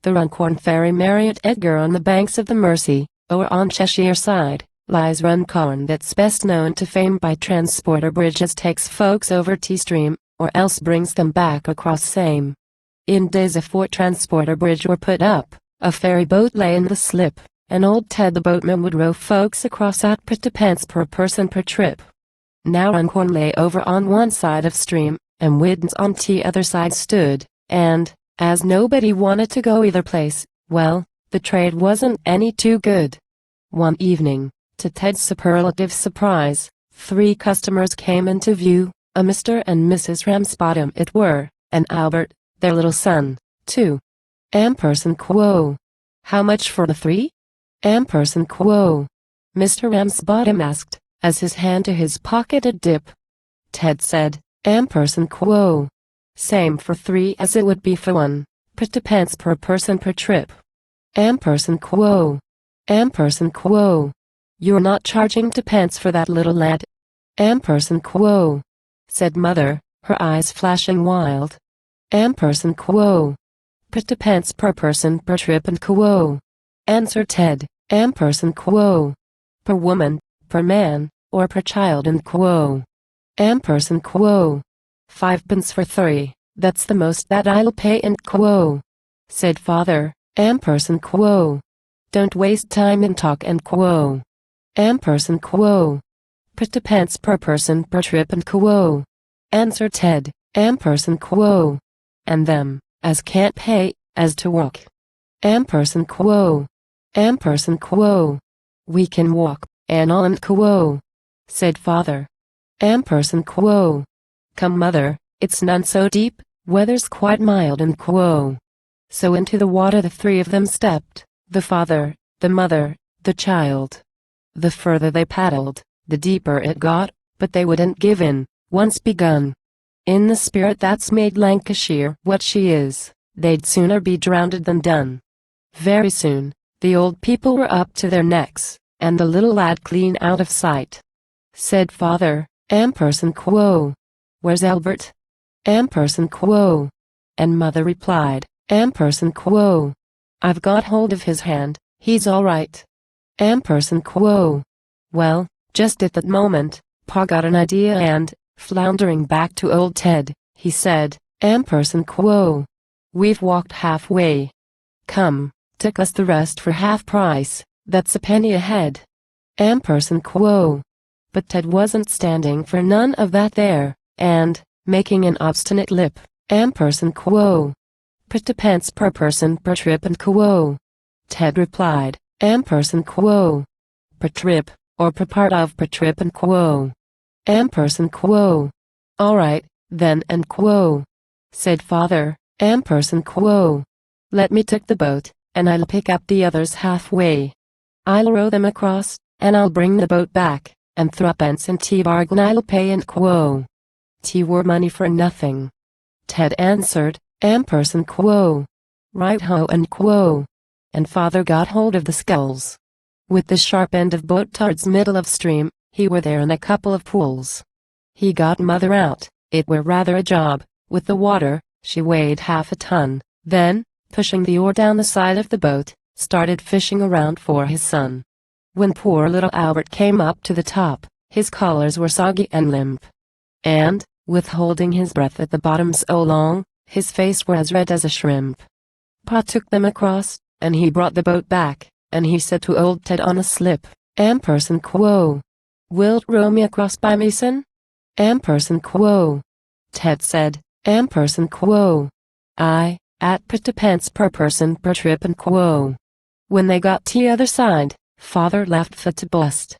The Runcorn Ferry Marriott Edgar on the banks of the Mersey, or on Cheshire side, lies Runcorn, that's best known to fame by transporter bridges, takes folks over T-stream, or else brings them back across same. In days afore transporter bridge were put up, a ferry boat lay in the slip, and old Ted the boatman would row folks across at £2 per person per trip. Now Runcorn lay over on one side of stream, and Widdens on t' other side stood, and, as nobody wanted to go either place, well, the trade wasn't any too good. One evening, to Ted's superlative surprise, 3 customers came into view, a Mr. and Mrs. Ramsbottom it were, and Albert, their little son, too. Quo. How much for the 3? Quo. Mr. Ramsbottom asked, as his hand to his pocket a dip. Ted said, Quo. Same for 3 as it would be for 1, £2 per person per trip. Quo. Quo. You're not charging 2 for that little lad? Quo, said Mother, her eyes flashing wild. Quo. £2 per person per trip and quo, answered Ted. Quo. Per woman, per man, or per child and quo. Quo. 5 pence for 3, that's the most that I'll pay and quo, said Father. Quo. Don't waste time in talk and quo. Quo. £2 per person per trip and quo, answered Ted. Quo. And them, as can't pay, as to walk. Quo. Quo. We can walk, and all and quo, said Father. Quo. Come Mother, it's none so deep, weather's quite mild and quo. So into the water the 3 of them stepped, the father, the mother, the child. The further they paddled, the deeper it got, but they wouldn't give in, once begun. In the spirit that's made Lancashire what she is, they'd sooner be drowned than done. Very soon, the old people were up to their necks, and the little lad clean out of sight. Said Father, Quo. Where's Albert? Quo. And Mother replied, Quo. I've got hold of his hand, he's all right. Quo. Well, just at that moment, Pa got an idea and, floundering back to old Ted, he said, Quo. We've walked halfway. Come, take us the rest for half price, that's a penny a head. Quo. But Ted wasn't standing for none of that there, and, making an obstinate lip, Quo. £2 per person per trip and quo. Ted replied, Quo. Per trip, or per part of per trip and quo. Quo. All right, then and quo, said Father. Quo. Let me take the boat, and I'll pick up the others halfway. I'll row them across, and I'll bring the boat back, and 3 and tea bargain I'll pay and quo. Tea were money for nothing. Ted answered, Quo. Right ho and quo. And Father got hold of the sculls. With the sharp end of boat towards middle of stream, he were there in a couple of pools. He got Mother out, it were rather a job, with the water, she weighed half a ton, then, pushing the oar down the side of the boat, started fishing around for his son. When poor little Albert came up to the top, his collars were soggy and limp. And, withholding his breath at the bottom so long, his face were as red as a shrimp. Pa took them across, and he brought the boat back, and he said to old Ted on a slip, Quo. Wilt row me across by me, son? Quo. Ted said, Quo. Aye, at £2 per person per trip and quo. When they got to the other side, Father laughed fit to bust.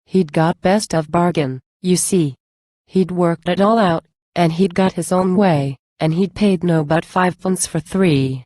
He'd got best of bargain, you see. He'd worked it all out, and he'd got his own way, and he'd paid no but 5 pence for 3.